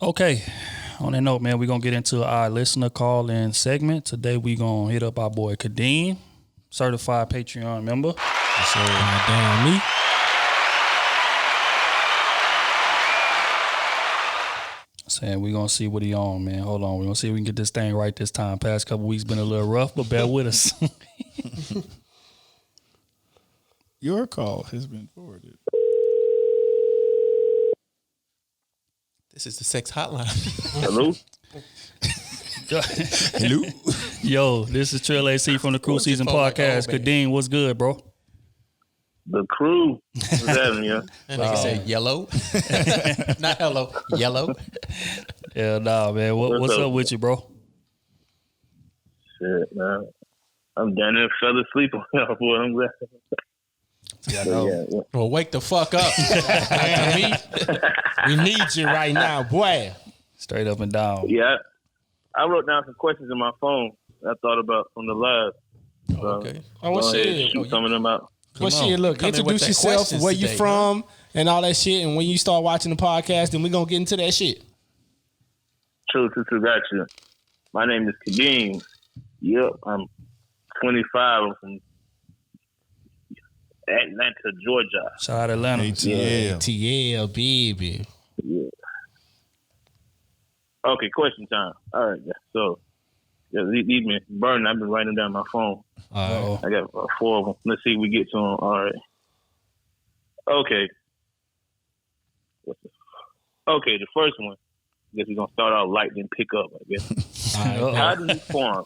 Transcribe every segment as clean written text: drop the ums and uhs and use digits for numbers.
Okay. On that note, man, we're going to get into our listener call-in segment. Today, we're going to hit up our boy Kadeem, certified Patreon member. Yes, sir. Damn me. Saying we're going to see what he on, man. Hold on. We're going to see if we can get this thing right this time. Past couple weeks been a little rough, but bear with us. Your call has been forwarded. This is the sex hotline. Hello? Hello? Yo, this is Trill AC from the Krew Season Podcast. Kadeem, what's good, bro? The Krew. What's happening, yeah? That nigga said yellow. Not hello, yellow. Yeah, nah, man. What's up with you, bro? Shit, man. I'm down there, fell asleep on y'all, boy. I'm glad. Yeah, I know. Yeah. Well, wake the fuck up. We need you right now, boy. Straight up and down. Yeah, I wrote down some questions in my phone I thought about from the live. So, Okay. Oh, what shit? shoot some of them out. What shit? Look, Come in with introduce the yourself, questions where you today, from, and all that shit. And when you start watching the podcast, then we're going to get into that shit. True, got you. My name is Kadeem. Yep, I'm 25. I'm from Atlanta, Georgia. Shout out Atlanta. ATL. TL, baby. Yeah. Okay, question time. All right, so these been burning. I've been writing them down on my phone. Uh-oh. I got 4 of them. Let's see if we get to them. All right. Okay. Okay, the first one. I guess we're going to start out light and pick up, I guess. How do you form?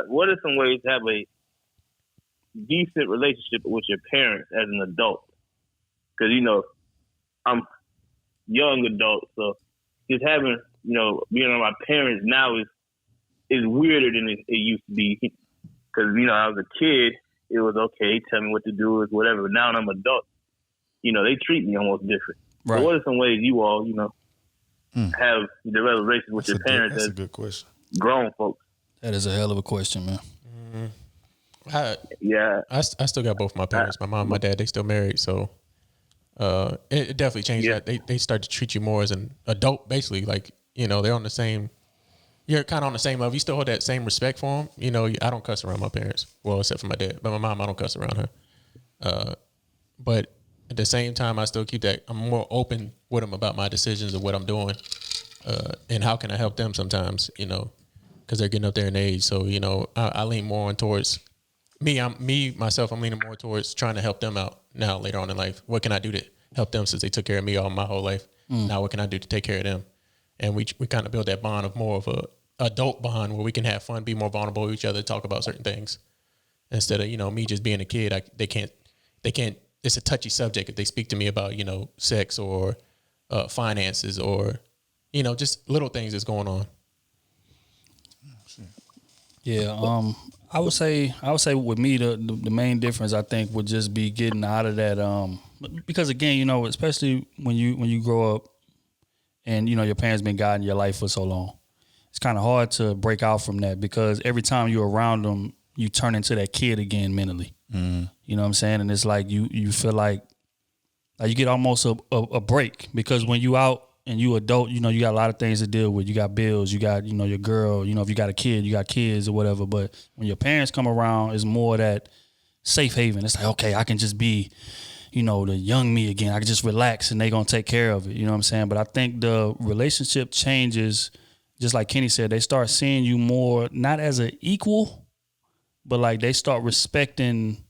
What are some ways to have a decent relationship with your parents as an adult? Because, I'm young adult, so just having, being around my parents now is weirder than it used to be. Because, I was a kid, it was okay, tell me what to do, is whatever. But now that I'm an adult, they treat me almost different. Right. So what are some ways you all, have developed relations with your parents That's as a good question. grown folks? That is a hell of a question, man. Yeah. I still got both my parents, my mom and my dad. They still married, so it definitely changed. Yeah. That they start to treat you more as an adult, basically. Like they're on the same. You're kind of on the same level. You still hold that same respect for them. I don't cuss around my parents, well, except for my dad. But my mom, I don't cuss around her. But at the same time, I still keep that. I'm more open with them about my decisions and what I'm doing, and how can I help them sometimes. Because they're getting up there in age. So I lean more on towards. I'm leaning more towards trying to help them out now later on in life. What can I do to help them since they took care of me all my whole life? Now what can I do to take care of them? And we kind of build that bond of more of a adult bond where we can have fun, be more vulnerable with each other, talk about certain things instead of, me just being a kid. They can't, it's a touchy subject if they speak to me about, sex or finances or, just little things that's going on. Yeah, I would say with me the main difference I think would just be getting out of that because again, especially when you grow up and your parents been guiding your life for so long, it's kind of hard to break out from that because every time you're around them, you turn into that kid again mentally. Mm-hmm. You know what I'm saying? And it's like you feel like you get almost a break because when you out and you adult, you got a lot of things to deal with. You got bills, you got, your girl, if you got a kid, you got kids or whatever. But when your parents come around, it's more that safe haven. It's like, okay, I can just be, the young me again. I can just relax and they going to take care of it. You know what I'm saying? But I think the relationship changes, just like Kenny said, they start seeing you more, not as an equal, but like they start respecting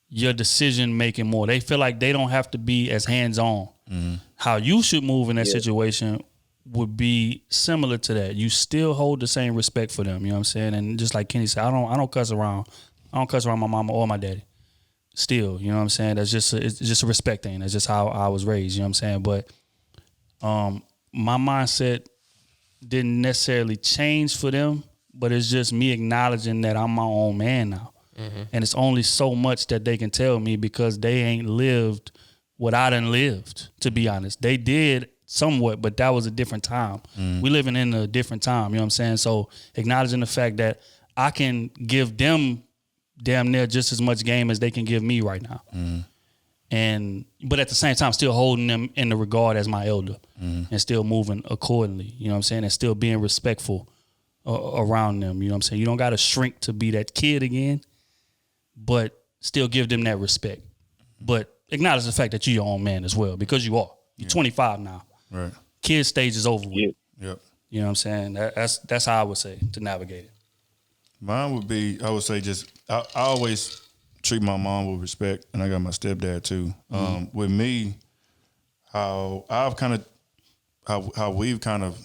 your decision making more. They feel like they don't have to be as hands-on. Mm-hmm. How you should move in that situation would be similar to that. You still hold the same respect for them. You know what I'm saying? And just like Kenny said, I don't cuss around. I don't cuss around my mama or my daddy. Still, you know what I'm saying? It's just a respect thing. That's just how I was raised. You know what I'm saying? But my mindset didn't necessarily change for them, but it's just me acknowledging that I'm my own man now. Mm-hmm. And it's only so much that they can tell me because they ain't lived what I done lived, to be honest. They did somewhat, but that was a different time. We living in a different time, you know what I'm saying? So acknowledging the fact that I can give them damn near just as much game as they can give me right now. but at the same time, still holding them in the regard as my elder and still moving accordingly. You know what I'm saying? And still being respectful around them. You know what I'm saying? You don't got to shrink to be that kid again, but still give them that respect. But acknowledge the fact that you're your own man as well, because you are. You're 25 now. Right. Kid stage is over with. Yep. You know what I'm saying? That's how I would say to navigate it. Mine would be, I would say, I always treat my mom with respect, and I got my stepdad too. With me, how we've kind of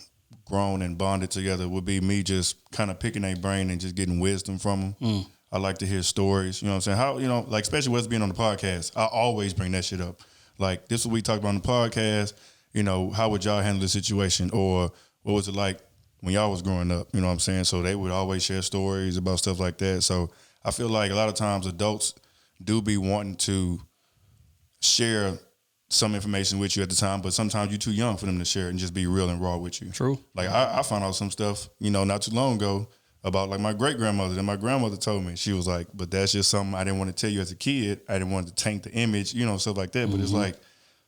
grown and bonded together would be me just kind of picking their brain and just getting wisdom from them. I like to hear stories. You know what I'm saying? How, like, especially with us being on the podcast, I always bring that shit up. Like, this is what we talked about on the podcast. How would y'all handle the situation? Or what was it like when y'all was growing up? You know what I'm saying? So they would always share stories about stuff like that. So I feel like a lot of times adults do be wanting to share some information with you at the time, but sometimes you're too young for them to share it and just be real and raw with you. True. Like I found out some stuff, not too long ago about like my great grandmother, and my grandmother told me, she was like, but that's just something I didn't want to tell you as a kid. I didn't want to taint the image, stuff like that. But it's like,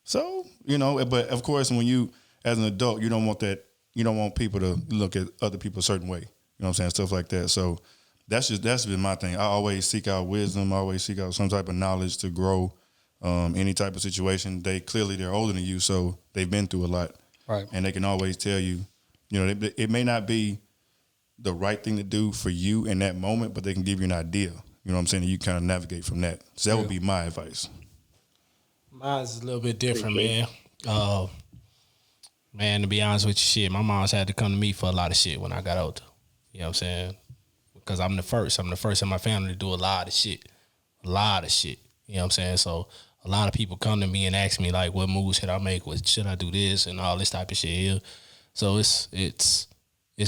so, but of course when you, as an adult, you don't want that, you don't want people to look at other people a certain way. You know what I'm saying? Stuff like that. So that's been my thing. I always seek out wisdom. I always seek out some type of knowledge to grow. Any type of situation. They're older than you, so they've been through a lot. Right. And they can always tell you, it may not be the right thing to do for you in that moment, but they can give you an idea. You know what I'm saying? And you kind of navigate from that. So that would be my advice. Mine's a little bit different, man. Man, to be honest with you, shit, my mom's had to come to me for a lot of shit when I got older. You know what I'm saying? Because I'm the first. I'm the first in my family to do a lot of shit. A lot of shit. You know what I'm saying? So a lot of people come to me and ask me, like, what moves should I make? Should I do this and all this type of shit here? So it's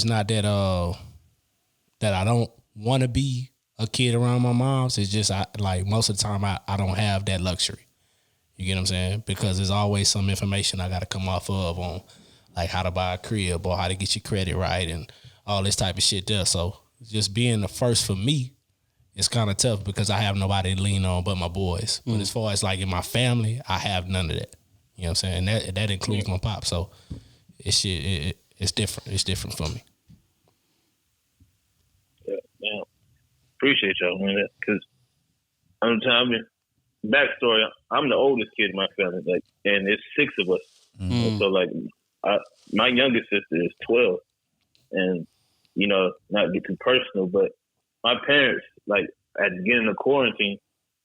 not that that I don't want to be a kid around my mom's. It's just most of the time I don't have that luxury. You get what I'm saying? Because there's always some information I got to come off of on, like, how to buy a crib or how to get your credit right and all this type of shit there. So just being the first for me, it's kind of tough because I have nobody to lean on but my boys. But as far as like in my family, I have none of that. You know what I'm saying? And that includes my pop. So it's different. It's different for me. Yeah, man. Appreciate y'all, man. Because backstory, I'm the oldest kid in my family, and it's 6 of us. So my youngest sister is 12, and not get too personal, but my parents, like, at the beginning of quarantine,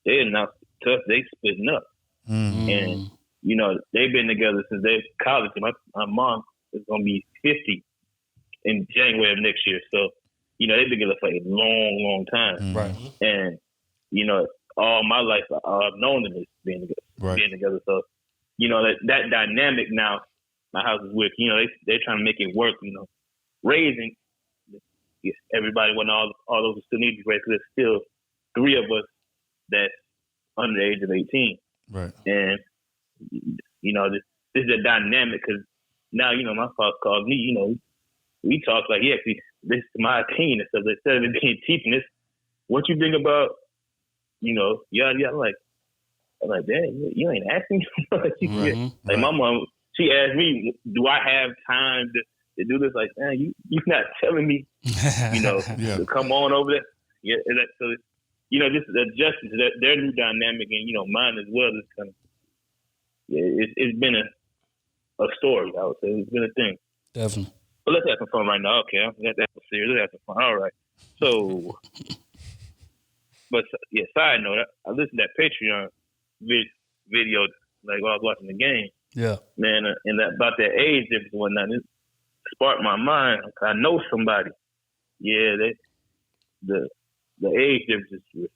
they announced to us they splitting up. And, they've been together since they're college. My mom is going to be 50 in January of next year. So, they've been together for a long, long time. Right. And, all my life, I've known them as being together. So, that dynamic now, my house is with, they're trying to make it work, raising. Yes, everybody want all those who still need to be raised, because there's still 3 of us that's under the age of 18. Right. And, this is a dynamic, because now, my father calls me, we talk like, yeah, see, this is my opinion. So instead of it being teaching this, what you think about, yada, yada, I'm like, Dad, you ain't asking me. Like, my mom, she asked me, do I have time to do this? Like, man, you're not telling me, to come on over there. Yeah, so just adjusting to their new dynamic and mine as well. Is kind of, it's been a story. I would say it's been a thing. Definitely. But let's have some fun right now. Okay, that's serious. Let's have some fun. All right. So, but yeah, side note, I listened to that Patreon video like while I was watching the game. Yeah, man, and about that age difference and whatnot. It sparked my mind. I know somebody. Yeah, the age difference is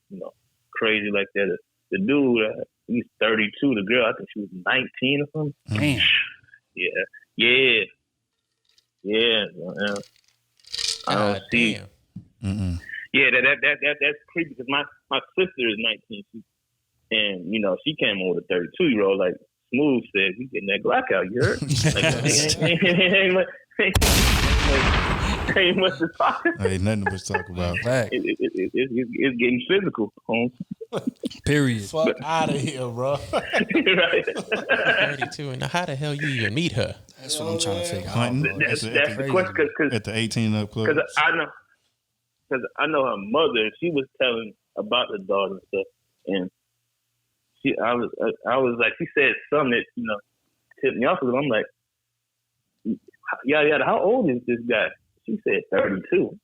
crazy like that. The dude, he's 32. The girl, I think she was 19 or something. Damn. Yeah. I don't see. Damn. Yeah, that's creepy because my sister is 19, and she came on with a 32-year-old. Like Smooth said, we getting that Glock out. You heard? Ain't much to talk. Ain't nothing to talk about. Right. It's getting physical, Holmes. Period. Fuck out of here, bro. Right. 32, and how the hell you even meet her? That's what I'm trying to figure out. Hunting. bro. That's That's the crazy. question At the 18 up club. because I know her mother. She was telling about the daughter and stuff, and I was like, she said something that tipped me off. Because I'm like, yada, how old is this guy? She said 32.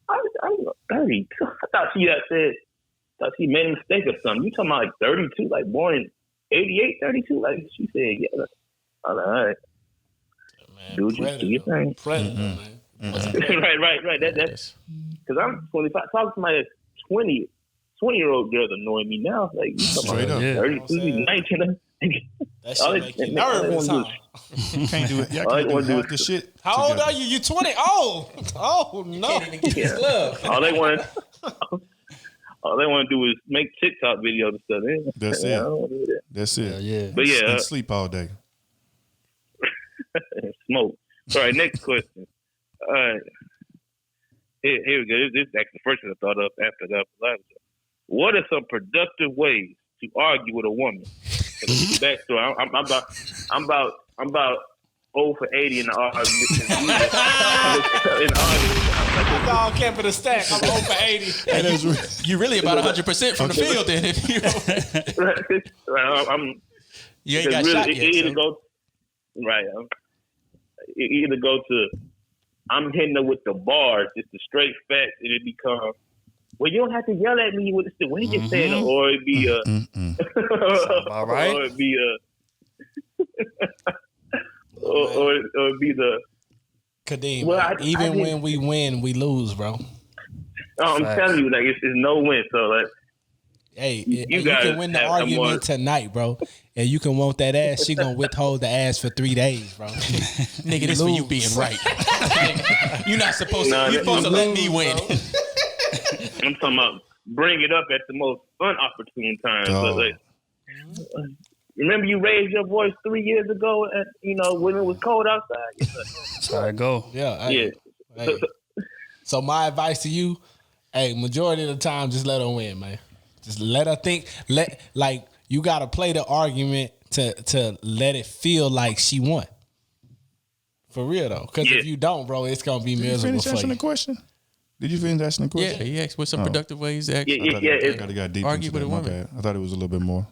I was 32. I thought she made a mistake or something. You talking about like 32, like born in 88, 32? Like she said, yeah. I was like, all right. Man, Do your thing. Predator, man. Right. That's because I'm 25. Talking to somebody that's 20-year-old girls annoying me now. Like you talking Straight about up. Yeah. 32, 19. That shit make you nervous, huh? Can't do it. Y'all All I can't do wanna do half is- the shit. How old together. are you? You 20? Oh no. Can't even get this love. All they want to do is make TikTok videos and stuff. That's I it. don't wanna do that. That's it. Yeah. But yeah, And sleep all day. smoke. All right, next question. All right. Here we go. This is actually the first thing I thought of after that. What are some productive ways to argue with a woman? Backstory. I'm about 0 for 80 in the argument. Dog kept for the stack. I'm 0 for 80. You really about 100% from the field then. If you ain't got really, shot it yet. either So. go right. It either go to I'm hitting her with the bars, just the straight facts, and it becomes well, you don't have to yell at me with the way you say it, or it be about right. or it be or it be the. Kadeem, Well, man, I even did- when we win, we lose, bro. I'm Facts. telling you, like it's no win. So like, Hey, You you guys can win the have argument more- tonight, bro. And you can want that ass. She gonna withhold the ass for 3 days, bro. Nigga, this for you being right. You're not supposed Nah, to. You're supposed to let me win. I'm talking about bring it up at the most unopportune times. Oh. But like, remember you raised your voice 3 years ago, at when it was cold outside. That's how it go. Yeah, Yeah. hey. So my advice to you, hey, majority of the time, just let her win, man. Just let her think. You gotta play the argument to let it feel like she won. For real though, because Yeah. if you don't, bro, it's gonna be Did you miserable finish for answering you. the question? Did you finish asking the Yeah, question? he asked what's some productive ways to act. Yeah, I thought yeah, it got deep argue into with that. a My woman. bad. I thought it was a little bit more.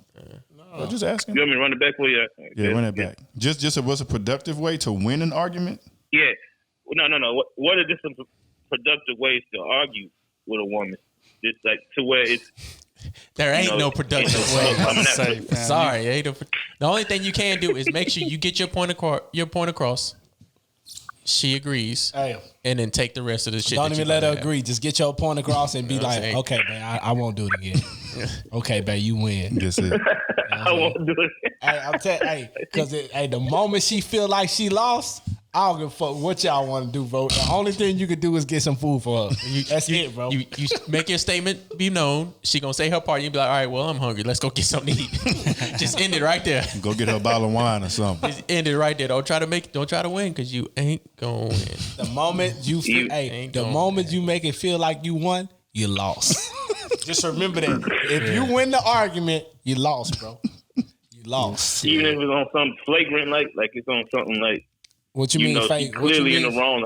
No. Just asking. You want me to run it back for you? Yeah, run it back. Just what's a productive way to win an argument? Yeah. No. What are just some productive ways to argue with a woman? Just like to where it's There ain't know, no productive ain't no- way. I'm not- Say, fam, Sorry, ain't no, the only thing you can do is make sure you get your point across. She agrees, Hey, and then take the rest of the shit. don't that even you let her gotta have. agree. Just get your point across and be You know what I'm like, saying? okay, man, I won't do it again. Okay, man, you win. That's it. I won't do it. Hey, I'm telling, because the moment she feel like she lost, I don't give a fuck what y'all want to do, bro. The only thing you can do is get some food for her. That's it, bro. You make your statement be known. She gonna say her part. You be like, all right, well, I'm hungry. Let's go get something to eat. Just end it right there. Go get her a bottle of wine or something. Just end it right there. Don't try to win because you ain't gonna win. The moment you feel, ain't the going, moment you make it feel like you won, you lost. Just remember that. If you win the argument, you lost, bro. You lost. Even if it's on something flagrant, like it's on something like What you mean, she fake? What you clearly in mean? the wrong.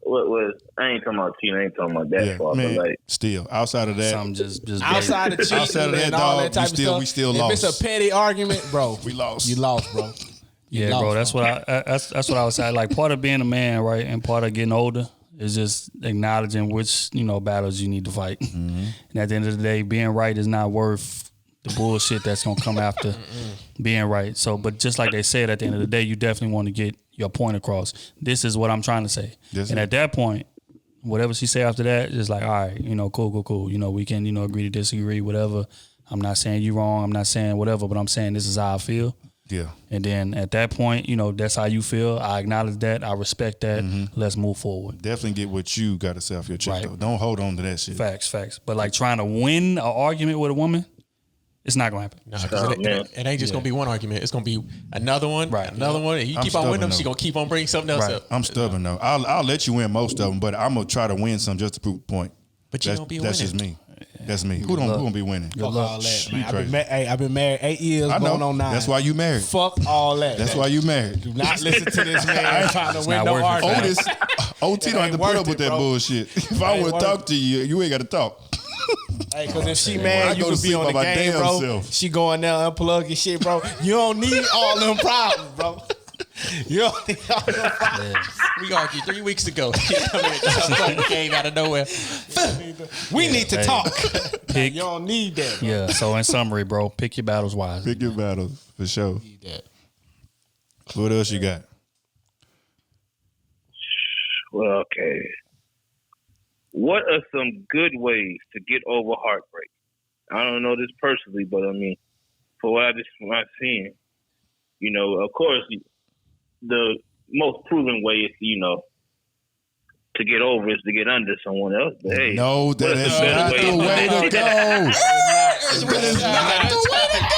What was? I ain't talking about cheating. I ain't talking about that Yeah, part. man. But like, Still, outside of that, Something just Outside of cheating Outside of that, and all dog, that type of stuff, we still if lost. it's a petty argument, bro, We lost. You lost, bro. You Yeah, lost, bro. That's what I was saying. Like part of being a man, right, and part of getting older is just acknowledging which battles you need to fight. And at the end of the day, being right is not worth the bullshit that's gonna come after being right. So, but just like they said, at the end of the day, you definitely want to get your point across. This is what I'm trying to say. And at that point, whatever she say after that, just like, all right, cool. We can, agree to disagree, whatever. I'm not saying you wrong. I'm not saying whatever, but I'm saying this is how I feel. yeah, And then at that point, that's how you feel. I acknowledge that. I respect that. Let's move forward. definitely get what you got to say off your chest. Right. Though. Don't hold on to that shit. Facts. But like trying to win an argument with a woman, it's not gonna happen. No, 'cause it ain't just gonna be one argument. It's gonna be another one, Right. another one, and you I'm keep on winning them. stubborn, She though. gonna keep on bringing something else Right. up. I'm stubborn though. I'll let you win most of them, but I'm gonna try to win some just to prove the point. But you don't be That's winning. just me. That's me. Who gonna be winning? Fuck all that, man. Crazy. I've been married 8 years, I know. going on 9. That's why you married. Fuck all that. That's man. why you married. Do not listen to this man trying to win not no worth it. argument. OT don't have to put up with that bullshit. If I want to talk to you, you ain't got to talk. Hey, because if she When mad, I you go could to be sleep on the by my game, damn bro. self. She going there unplugging shit, bro. You don't need all them problems, bro. You don't need all them problems. We argued 3 weeks ago. She come in and came out of nowhere. We need to talk. Pick. You don't need that, bro. Yeah. So in summary, bro, pick your battles wisely. Pick your battles for sure. Need that. What else you got? Well, okay. What are some good ways to get over heartbreak? I don't know this personally, but I mean, for what I've seen, you know, of course, the most proven way is, you know, to get over is to get under someone else. But hey, No, that is not the way to go. That is not the way to go.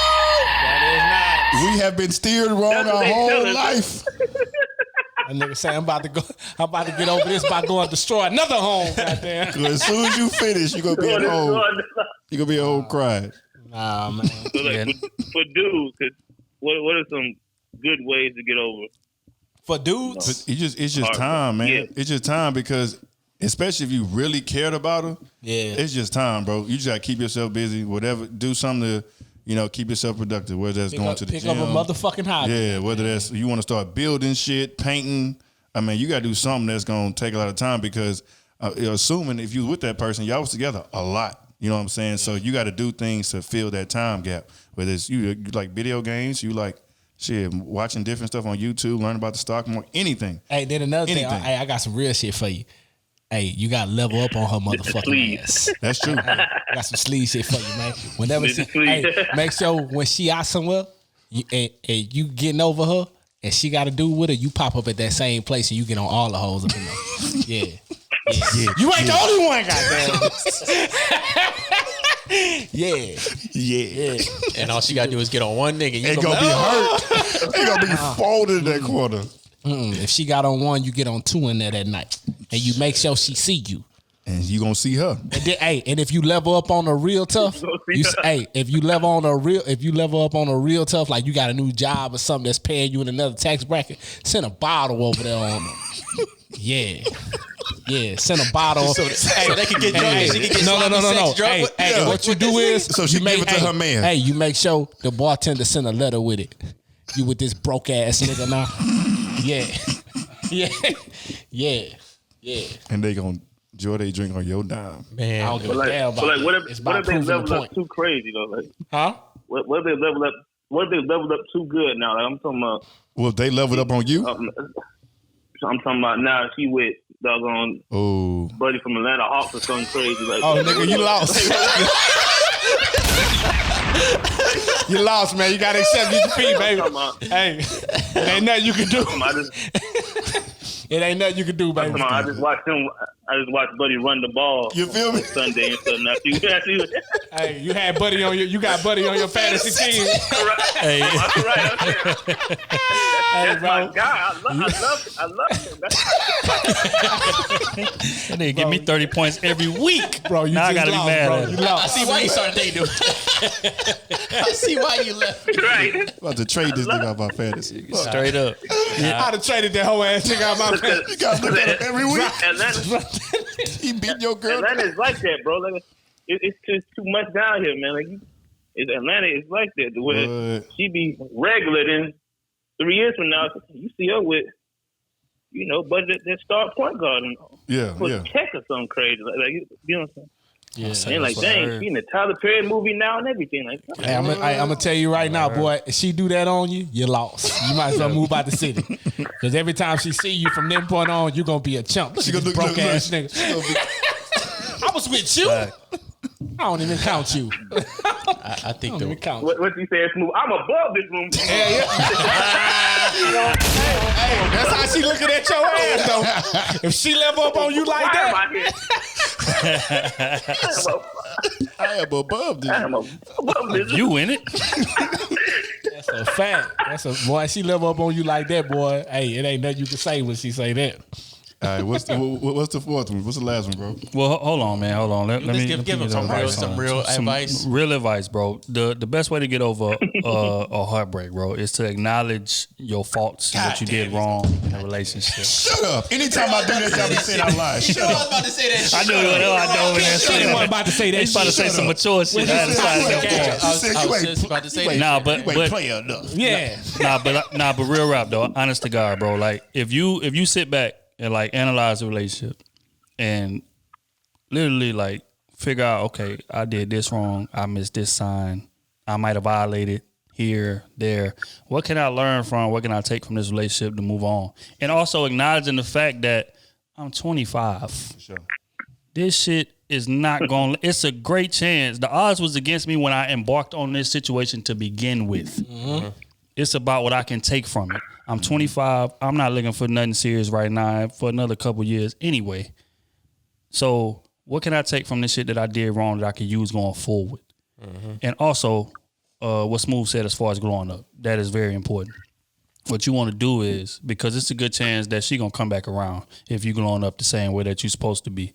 That is not. We have been steered wrong That's what our they whole tell us. life. A nigga say I'm about to get over this by going destroy another home. Goddamn. 'Cause as soon as you finish, you're gonna be at home. You're gonna be at home crying. Nah, man. So like, for dudes, 'cause what are some good ways to get over? For dudes, But it's just time, man. Yeah. It's just time because especially if you really cared about her, yeah. it's just time, bro. You just gotta keep yourself busy, whatever. Do something to, keep yourself productive. Whether that's going to the pick gym, up a motherfucking hobby. yeah. Whether that's you want to start building shit, painting. I mean, you gotta do something that's gonna take a lot of time because assuming if you was with that person, y'all was together a lot. You know what I'm saying? So you got to do things to fill that time gap. Whether it's you like video games, you like shit, watching different stuff on YouTube, learn about the stock market, anything. Hey, then another thing. Anything. I got some real shit for you. Hey, you got to level up on her motherfucking ass. That's true. I got some sleeve shit for you, man. Whenever make sure when she out somewhere, and you getting over her, and she got to do with her, you pop up at that same place and you get on all the hoes up in there. Yeah. Yeah. You ain't the only one, goddamn. Yeah. And all she got to do is get on one nigga. You Ain't gonna be hurt. Ain't gonna be folded in that corner. If she got on one, you get on 2 in there that night, and you make sure she see you. And you gonna see her. And then, and if you level up on a real tough, if you level up on a real tough, like you got a new job or something that's paying you in another tax bracket, send a bottle over there on them. Yeah, send a bottle. So they can get drunk. She can get No. drunk. Hey, what you do is So she give it to her man. Hey, you make sure the bartender send a letter with it. You with this broke ass nigga now? Yeah. And they gonna enjoy their drink on your dime. Man, I don't give But a like, damn but about like, what it. if It's what about if they proving the level up point. too crazy though? Like, Huh? what if they level up? What if they leveled up too good now? Like, I'm talking about. Well, if they leveled up on you, I'm talking about now. She with doggone oh, buddy from Atlanta Hawks or something crazy. Like, Oh, nigga, you lost. You lost, man. You gotta accept your defeat, baby. Hey, it ain't nothing you can do. It ain't nothing you can do, baby. I just watched him. I just watched Buddy run the ball. You feel me? on Sunday and stuff. Now she Hey, you had Buddy on you got Buddy on your fantasy team. Hey, That's bro. my guy. I love him. that nigga give me 30 points every week. Bro, you now I just gotta lost, be mad bro. at You him. lost. I see why you started dating him. I see why you left. Right. about to trade this nigga off my fantasy. Straight up. I'd have traded that whole ass nigga out my fantasy. You gotta look at him every week. Atlanta, He beat your girl. Atlanta's like that, bro. Like it's just too much down here, man. Like Atlanta is like that. Where What? she be regular, then 3 years from now, you see her with, but that star point guard and Yeah, for yeah. check or something crazy. Like you know what I'm saying? Yeah, And like, dang, she in the Tyler Perry movie now and everything. Like, Hey, I'm gonna tell you right now, boy. If she do that on you, you lost. You might as well move out the city, because every time she see you from that point on, you gonna be a chump. Look She at gonna this look- broke ass nigga. She gonna be- I was with you. I don't even count you. I think I don't even the count you. what you say? Smooth. I'm above this room. That's how she looking at your ass, though. If she level up on you like Why am that, I here? I am above this. I am above this. You in it? that's a fact. That's a boy. She level up on you like that, boy. Hey, it ain't nothing you can say when she say that. All right, what's the fourth one? What's the last one, bro? Well, hold on, man. Hold on. Let me give him some real advice. Real advice, bro. The best way to get over a heartbreak, bro, is to acknowledge your faults and what you did wrong in a relationship. Shut up. Anytime I do this, y'all be saying out loud. Shut up. I was about to say that shit. I knew what I know when that shit. wasn't about to say that He's about to say some mature shit. I was just about to say that. Nah, but play enough. Yeah. but real rap though, honest to God, bro. Like if you sit back and like analyze the relationship and literally like figure out, okay, I did this wrong, I missed this sign, I might have violated here, there. What can I learn from? What can I take from this relationship to move on? And also acknowledging the fact that I'm 25. Sure. This shit is not going. It's a great chance. The odds was against me when I embarked on this situation to begin with. Mm-hmm. It's about what I can take from it. I'm 25. I'm not looking for nothing serious right now for another couple years anyway. So what can I take from this shit that I did wrong that I can use going forward? Mm-hmm. And also, what Smooth said as far as growing up, that is very important. What you want to do is, because it's a good chance that she gonna come back around if you growing up the same way that you're supposed to be.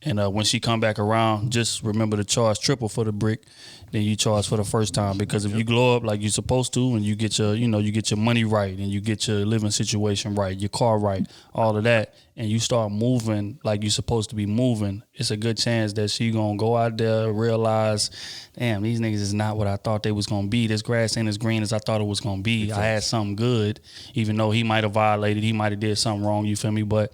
And when she come back around, just remember to charge triple for the brick than you charge for the first time. Because if you glow up like you're supposed to, and you get your, you get your money right, and you get your living situation right, your car right, all of that, and you start moving like you're supposed to be moving, it's a good chance that she gonna go out there, realize, damn, these niggas is not what I thought they was gonna be. This grass ain't as green as I thought it was gonna be. I had something good, even though he might have violated, he might have did something wrong. You feel me? But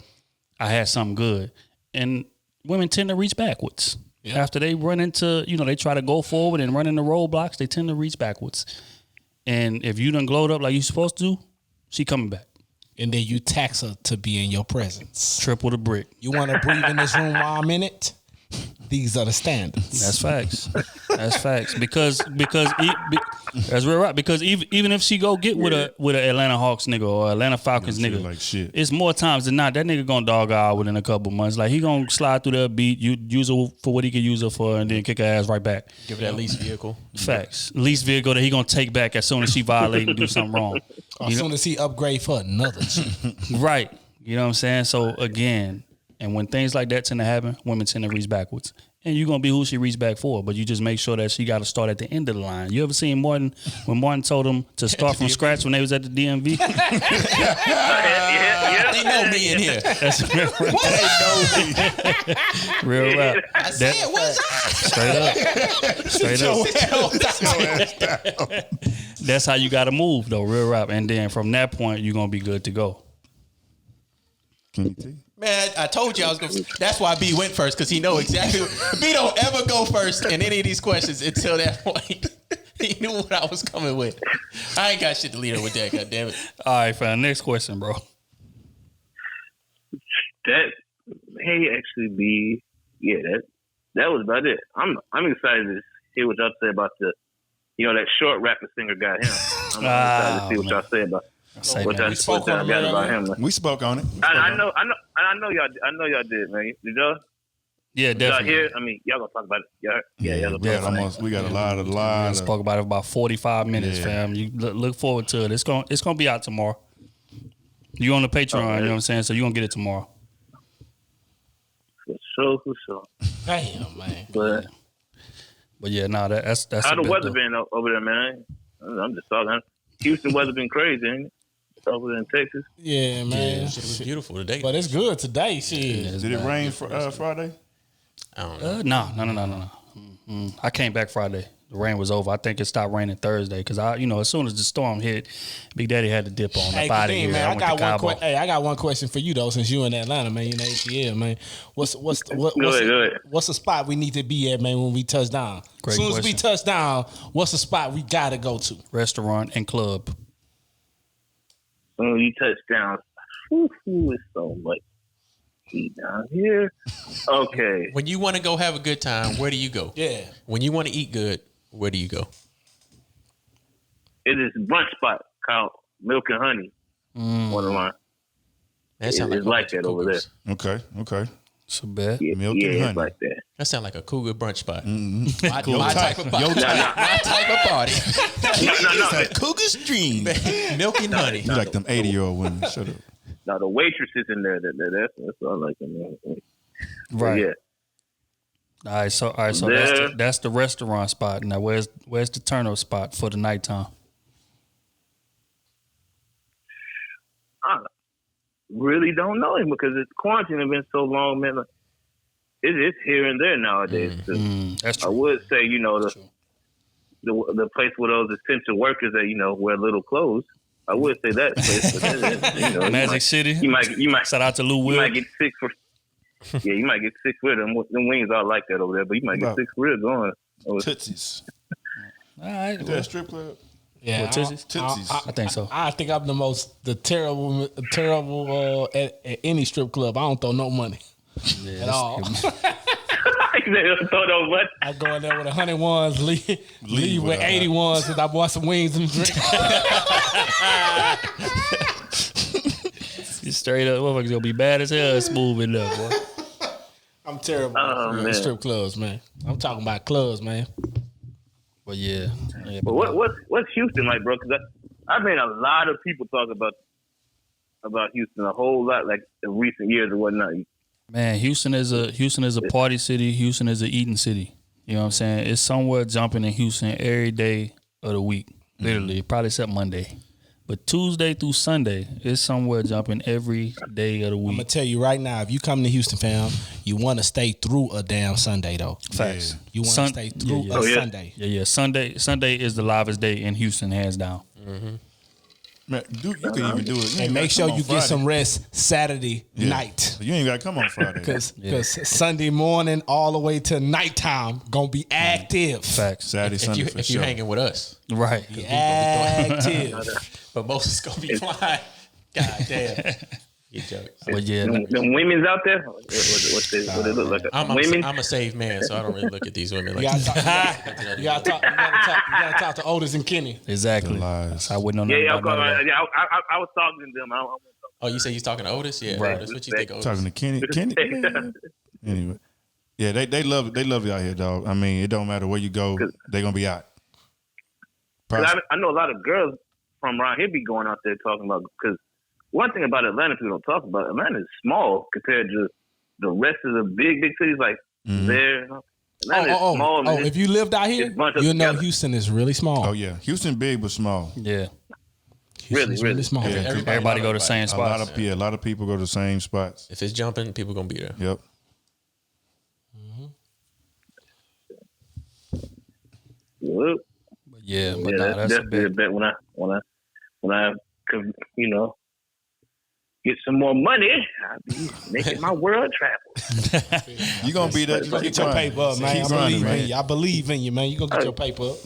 I had something good, and women tend to reach backwards. Yeah. After they run into, they try to go forward and run into roadblocks, they tend to reach backwards. And if you done glowed up like you supposed to, she coming back. And then you tax her to be in your presence. Triple the brick. You want to breathe in this room while I'm in it? These are the standards. That's facts. That's facts. Because that's real right. Because even if she go get with a Atlanta Hawks nigga or Atlanta Falcons nigga, like shit, it's more times than not that nigga gonna dog out within a couple months. Like he gonna slide through that beat, use her for what he can use her for, and then kick her ass right back. Give her that lease vehicle. Facts. Lease vehicle that he gonna take back as soon as she violate and do something wrong. As soon as he upgrade for another chick. Right. You know what I'm saying? So again, and when things like that tend to happen, women tend to reach backwards. And you're going to be who she reached back for, but you just make sure that she got to start at the end of the line. You ever seen Martin, when Martin told him to start from scratch when they was at the DMV? Yeah. They know me in here. That's real rap. They know me. Real rap. I said, what's up? Straight up. That's how you got to move, though, real rap. And then from that point, you're going to be good to go. Can you see? Man, I told you I was going to. That's why B went first, because he know exactly. B don't ever go first in any of these questions until that point. He knew what I was coming with. I ain't got shit to lead her with that, goddammit. All right, fam. Next question, bro. That may actually be, that was about it. I'm excited to hear what y'all say about the, that short rapper singer got him. I'm excited to see what y'all say about We spoke on it about him. Man. We spoke on it. I know y'all did, man. Did y'all? Yeah, definitely. Y'all hear? I mean, y'all gonna talk about it. Y'all gonna talk about it. We got a lot. We spoke about it for about 45 minutes, fam. You look forward to it. It's gonna be out tomorrow. You on the Patreon, you know what I'm saying? So you gonna get it tomorrow. For sure. Damn, man. But yeah, that's how the weather been over there, man? I'm just talking. Houston weather been crazy, ain't it? Over there in Texas. Yeah, man. Yeah, shit was beautiful today. But it's good today, shit. Did it rain Friday? I don't know. No. I came back Friday. The rain was over. I think it stopped raining Thursday because as soon as the storm hit, Big Daddy had to dip on up out of here. Man, I got one question for you though, since you in Atlanta, man. You in ATL, man. What's the spot we need to be at, man, when we touch down? Great as soon question. as we touch down, what's the spot we gotta go to? Restaurant and club. When you touch down, it's so much heat down here. Okay. When you want to go have a good time, where do you go? Yeah. When you want to eat good, where do you go? It is a brunch spot called Milk and Honey. One of mine. That sounds it's like that over there. Okay. So bad. Yeah, Milk and honey. It's like that. That sounds like a cougar brunch spot. Mm-hmm. My type of party. My type of party. No. Cougar's dream. Milk and honey. You like them 80-year-old women. Shut up. Now the waitresses in there, that's what I like in there. Right. Yeah. All right. So that's the restaurant spot. Now where's the turn-up spot for the nighttime? I really don't know him because it's quarantine has been so long, man. Like, it's here and there nowadays. That's true. I would say, the place where those essential workers that wear little clothes. I would say that place. But Magic City. You might Shout out to Lou Will. You might get sick for. Yeah, you might get sick with them. Them wings are like that over there, but you might get sick for real going. Tootsies. All right. Is that a strip club? Yeah, Tootsies? I think so. I think I'm the terrible at any strip club. I don't throw no money at all. Throw no money. I go in there with 100 ones, leave with 80 ones, and I bought some wings and drink. You straight up, motherfuckers gonna be bad as hell, smooth enough, boy. I'm terrible man. at strip clubs, man. I'm talking about clubs, man. But yeah. But what's Houston like, bro? Because I've heard a lot of people talk about Houston a whole lot, like in recent years or whatnot. Man, Houston is a party city. Houston is an eating city. You know what I'm saying? It's somewhere jumping in Houston every day of the week, literally, probably except Monday. But Tuesday through Sunday, it's somewhere jumping every day of the I'm gonna week. tell you right now, if you come to Houston, fam, you want to stay through a damn Sunday though. Facts. You want to stay through a Sunday. Yeah. Sunday is the livest day in Houston, hands down. Mm-hmm. Man, you can even do it. And make sure you get some rest Saturday night. You ain't got to come on Friday. Because Sunday morning all the way to nighttime gonna be active. Facts. Saturday, Sunday if you hanging with us, right? Be active. but most is gonna be flying. God damn. Get jokes. But yeah, them women's out there. What they look like? I'm a saved man, so I don't really look at these women like You gotta talk to Otis and Kenny. exactly. Lies. I wouldn't know. Yeah, nothing about none of that. I was talking to them. Oh, you say he's talking to Otis? Yeah, Right. Otis. What you think, Otis? Talking to Kenny. Man. Anyway, yeah, they love you out here, dog. I mean, it don't matter where you go, they gonna be out. I know a lot of girls from around here be going out there talking about, because one thing about Atlanta people don't talk about, Atlanta is small compared to the rest of the big cities like there. Atlanta is small. Oh, if you lived out here, you know Houston is really small. Oh yeah, Houston big but small. Yeah. Really small. Yeah, Everybody go to the same spots. A lot of people go to the same spots. If it's jumping, people gonna be there. Yep. Yeah, but that's that's a definitely a big. bet when I get some more money, I'll be making my world travel. You gonna be there? Just Get your paper up, man. I believe in you, man. You gonna get your paper up.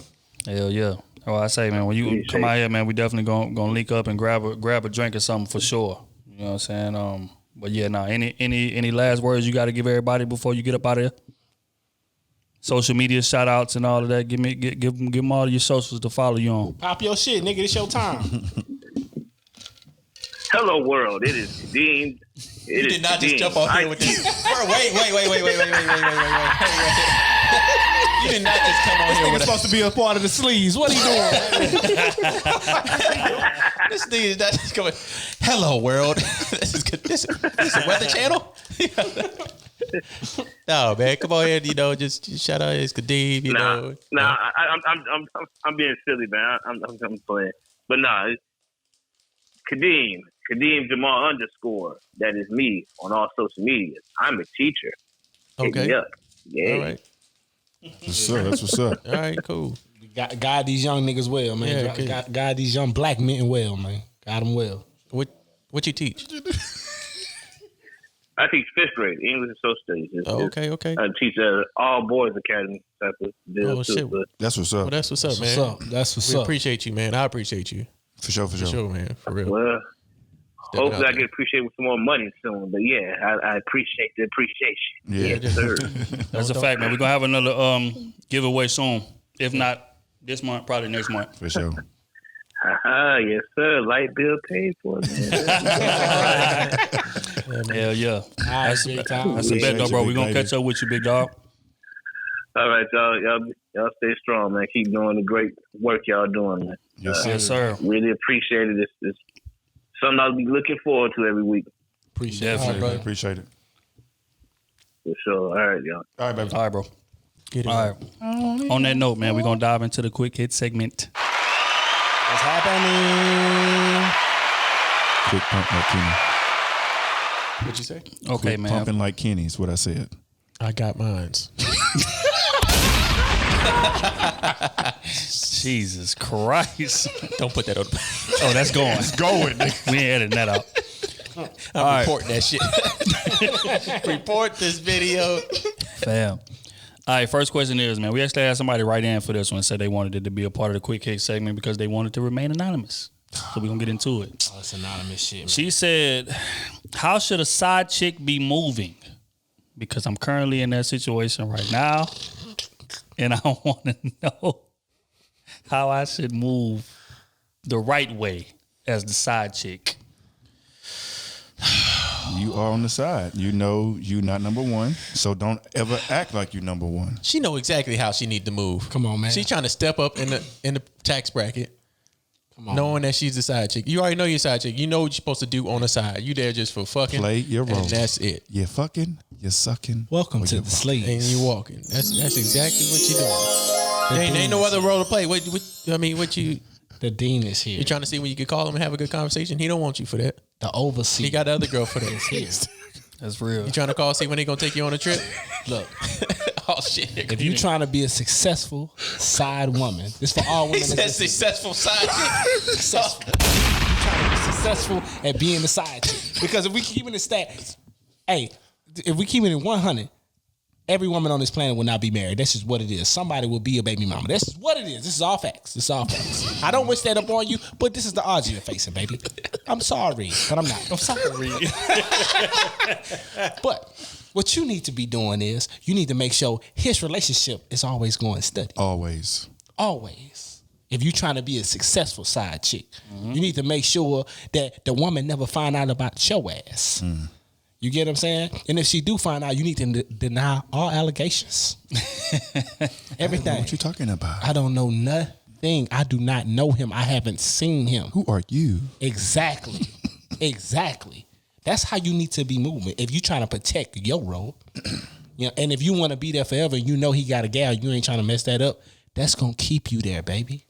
Hell yeah. Oh, I say, man, when you come out here, man, we definitely gonna link up and grab a drink or something for sure. You know what I'm saying? But yeah, any last words you got to give everybody before you get up out of here? Social media shout outs and all of that. Give them all your socials to follow you on. Pop your shit, nigga. It's your time. Hello, world. It is Dean. You did not just jump off here with this. Bro, wait. You did not just come on here with supposed to be a part of the sleeves. What are you doing? This nigga is not just coming. Hello, world. This is good. This is a Weather Channel. No, man, come on here. Just shout out his Kadeem. I'm being silly, man. I'm playing, but it's Kadeem Jamal _. That is me on all social media. I'm a teacher. Okay. Hit me up. Yeah. All right. That's what's up. All right, cool. Guide these young niggas well, man. Yeah, okay. Guide these young black men well, man. Guide them well. What you teach? I teach 5th grade English and social studies. Okay. I teach all boys academy type of deal. Shit. That's what's up. Well, that's what's up, man. That's what's we up. appreciate you, man. I appreciate you. For sure, man. For real. Well, hopefully I get appreciated with some more money soon. But yeah, I appreciate the appreciation. Yeah. Yes, sir. That's a fact, man. We're gonna have another giveaway soon. If not this month, probably next month. For sure. Yes, sir. Light bill paid for, man. Hell yeah. That's a bet, though, bro. We're gonna catch up with you, big dog. All right, y'all stay strong, man. Keep doing the great work y'all doing, man. Yes, Yes, sir. Really appreciate it. It's something I'll be looking forward to every week. Appreciate it, Definitely. brother. Appreciate it. For sure. All right, y'all. All right, baby. All right, bro. Get it. All right. On that note, man, we're gonna dive into the quick hit segment. What's happening? Quick pump like Kenny. What'd you say? Okay, Quick man. pumping like Kenny is what I said. I got mines. Jesus Christ. Don't put that on. Oh, that's going. It's going. We ain't editing that out. I'm reporting that shit. Report this video. Fam. All right, first question is, man, we actually had somebody write in for this one and said they wanted it to be a part of the quick hit segment because they wanted to remain anonymous. So we're going to get into it. Oh, it's anonymous shit, man. She said, how should a side chick be moving? Because I'm currently in that situation right now, and I want to know how I should move the right way as the side chick. You are on the side. You know you not number one, so don't ever act like you number one. She know exactly how she need to move. Come on, man. She trying to step up in the tax bracket. Come on. Knowing that she's the side chick. You already know you're side chick. You know what you're supposed to do on the side. You there just for fucking. Play your role. And that's it. You're fucking, you're sucking. Welcome or to you're the fucking. And sleeves. you walking. That's exactly what you doing. There ain't no other role to play. What you The dean is here. trying to see when you can call him and have a good conversation? He don't want you for that. The overseer He got the other girl for that. here. That's real. You trying to call see when they gonna take you on a trip? Look, Oh shit! if you trying to be a successful side woman, this for all He women. said that's successful side chick. successful. You trying to be successful at being the side chick. Because if we keep it in stats, hey, if we keep it in 100, every woman on this planet will not be married. That's just what it is. Somebody will be a baby mama. That's just what it is. This is all facts. This is all facts. I don't wish that upon you, but this is the odds you're facing, baby. I'm sorry, but I'm not. I'm sorry. But what you need to be doing is you need to make sure his relationship is always going steady. Always. Always. If you're trying to be a successful side chick, you need to make sure that the woman never find out about your ass. You get what I'm saying? And if she do find out, you need to deny all allegations. Everything. What you talking about? I don't know nothing. I do not know him. I haven't seen him. Who are you? Exactly. Exactly. That's how you need to be moving. If you trying to protect your role, you know, and if you want to be there forever, you know he got a gal, you ain't trying to mess that up. That's gonna keep you there, baby.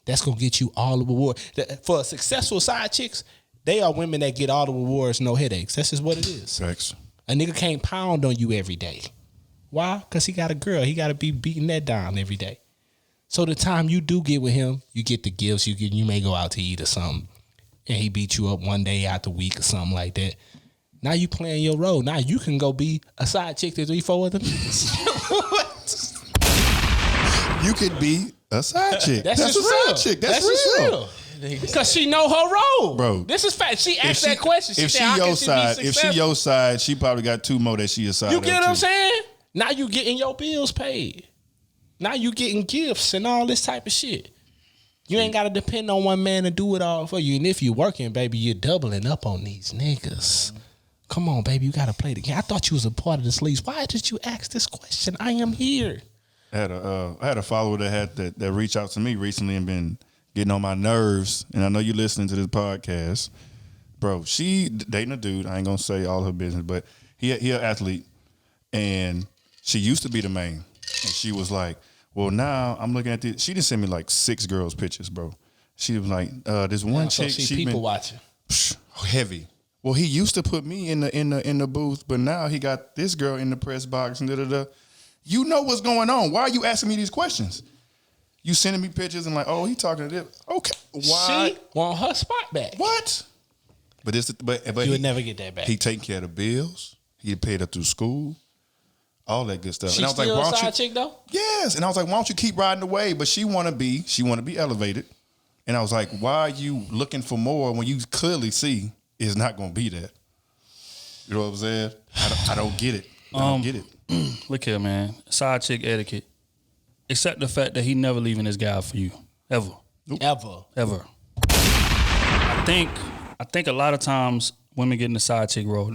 That's gonna get you all the reward. For successful side chicks, they are women that get all the rewards, no headaches. That's just what it is. Sex. A nigga can't pound on you every day. Why? Because he got a girl. He got to be beating that down every day. So the time you do get with him, you get the gifts. You may go out to eat or something, and he beat you up one day out the week or something like that. Now you playing your role. Now you can go be a side chick to 3-4 other niggas. You could be a side chick. That's just a real. side chick. That's just real. Because she know her role, Bro. This is fact. She asked that question. If said, she "How can your she be side, if she successful?" your side, she probably got two more that she a side. You of get what I'm too. saying? Now you getting your bills paid. Now you getting gifts and all this type of shit. You ain't got to depend on one man to do it all for you. And if you working, baby, you're doubling up on these niggas. Come on, baby, you got to play the game. I thought you was a part of the sleeves. Why did you ask this question? I am here. I had a follower that reached out to me recently and been getting on my nerves. And I know you listening to this podcast, bro. She dating a dude. I ain't gonna say all her business, but he an athlete, and she used to be the main. And she was like, "Well, now I'm looking at this." She just sent me like 6 girls pictures, bro. She was like, "This one So chick, see she people been watching. heavy." Well, he used to put me in the booth, but now he got this girl in the press box and da. You know what's going on. Why are you asking me these questions? You sending me pictures and like, oh, he talking to this. Okay, why? She want her spot back. What? But You he would never get that back. He taking care of the bills. He paid her through school, all that good stuff. She and I was still like, why a don't side you? chick though? Yes, and I was like, why don't you keep riding the wave? But she want to be elevated. And I was like, why are you looking for more when you clearly see it's not going to be that? You know what I'm saying? I don't get it. I don't get it. Look here, man. Side chick etiquette. Except the fact that he never leaving this guy for you. Ever. Ever. I think a lot of times women get in the side chick role.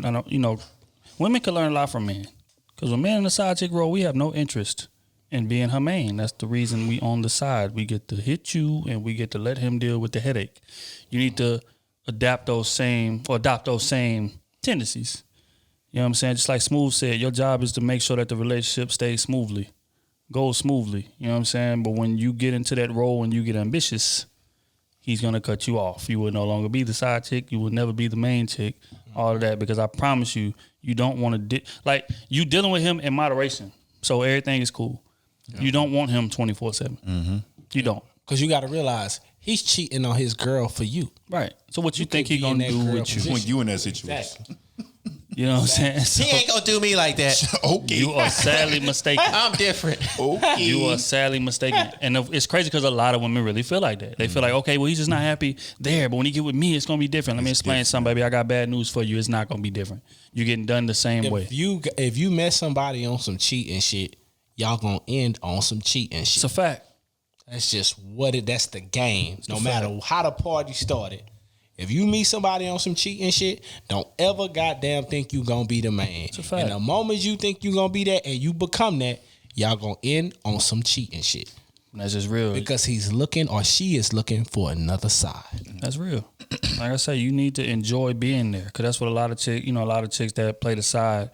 Women can learn a lot from men. Because when men in the side chick role, we have no interest in being her main. That's the reason we on the side. We get to hit you and we get to let him deal with the headache. You need to adopt those same tendencies. You know what I'm saying? Just like Smooth said, your job is to make sure that the relationship stays goes smoothly. You know what I'm saying? But when you get into that role and you get ambitious, he's going to cut you off. You will no longer be the side chick. You will never be the main chick. All of that, because I promise you, you don't want to you dealing with him in moderation. So everything is cool. Yeah. You don't want him 24/7. Mm-hmm. You don't. Because you got to realize he's cheating on his girl for you. Right. So what you think he going to do with you? When you in that situation. Exactly. You know what I'm saying? So, he ain't gonna do me like that. Okay. You are sadly mistaken. I'm different. Okay. You are sadly mistaken. And it's crazy because a lot of women really feel like that. They feel like, okay, well, he's just not happy there, but when he get with me, it's going to be different. Let me explain something, baby. I got bad news for you. It's not going to be different. You're getting done the same way. If you met somebody on some cheating shit, y'all going to end on some cheating shit. It's a fact. That's just that's the game. No matter how the party started. If you meet somebody on some cheating shit, don't ever goddamn think you gonna be the man. It's a fact. And the moment you think you gonna be that and you become that, y'all gonna end on some cheating shit. That's just real. Because he's looking or she is looking for another side. That's real. Like I say, you need to enjoy being there, because that's what a lot of chicks that play the side,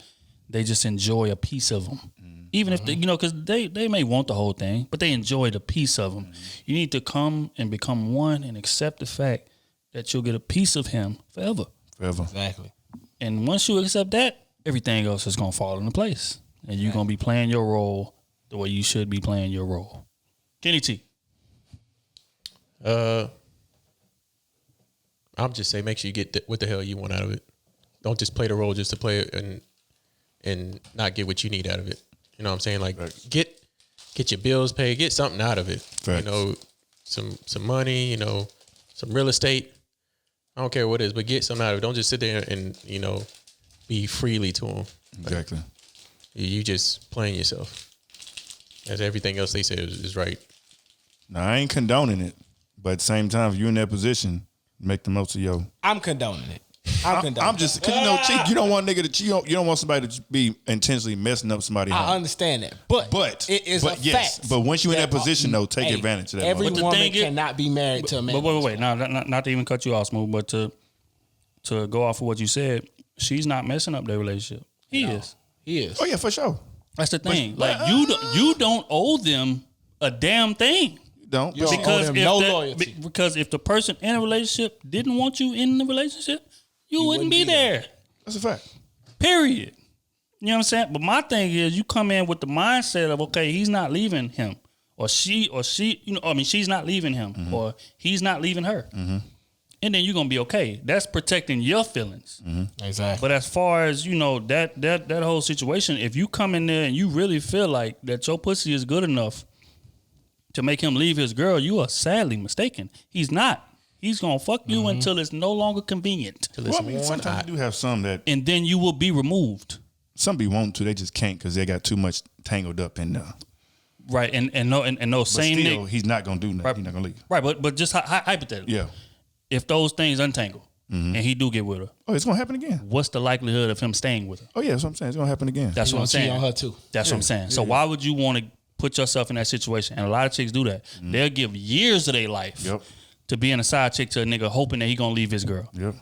they just enjoy a piece of them. Even if they, because they may want the whole thing, but they enjoy the piece of them. You need to come and become one and accept the fact that you'll get a piece of him forever. Exactly. And once you accept that, everything else is going to fall into place. And you're going to be playing your role the way you should be playing your role. Kenny T. I'm just saying, make sure you get what the hell you want out of it. Don't just play the role just to play it and not get what you need out of it. You know what I'm saying? Like, get your bills paid, get something out of it. Facts. You know, some money, some real estate. I don't care what it is, but get something out of it. Don't just sit there and be freely to them. Exactly. You just playing yourself. As everything else they say is right. Now, I ain't condoning it, but at the same time, if you're in that position, make the most of your. I'm condoning it. I'm just, because cheat. You don't want a nigga to cheat. You don't want somebody to be intentionally messing up somebody's home. I understand that, but it is a fact. But once you're in that position, though, take advantage of that. Every moment. woman cannot be married to a man. But wait. Not to even cut you off, Smooth, but to go off of what you said, she's not messing up their relationship. He is. Oh yeah, for sure. That's the thing. You don't owe them a damn thing. Don't. You don't owe them no loyalty. Because if the person in a relationship didn't want you in the relationship, you wouldn't be there. That's a fact. Period. You know what I'm saying? But my thing is, you come in with the mindset of, okay, he's not leaving him, or she, she's not leaving him, or he's not leaving her. Mm-hmm. And then you're gonna be okay. That's protecting your feelings. Mm-hmm. Exactly. But as far as that whole situation, if you come in there and you really feel like that your pussy is good enough to make him leave his girl, you are sadly mistaken. He's not. He's gonna fuck you until it's no longer convenient. Sometimes you do have some that, and then you will be removed. Some be want to, they just can't because they got too much tangled up in there. Right, and those same still, he's not gonna do nothing. Right, he's not gonna leave. Right, but just hypothetically, yeah. If those things untangle and he do get with her, it's gonna happen again. What's the likelihood of him staying with her? Oh yeah, that's what I'm saying. It's gonna happen again. That's what I'm saying. On her too. That's what I'm saying. So why would you want to put yourself in that situation? And a lot of chicks do that. They'll give years of their life. Yep. To being a side chick to a nigga hoping that he gonna leave his girl. Yep.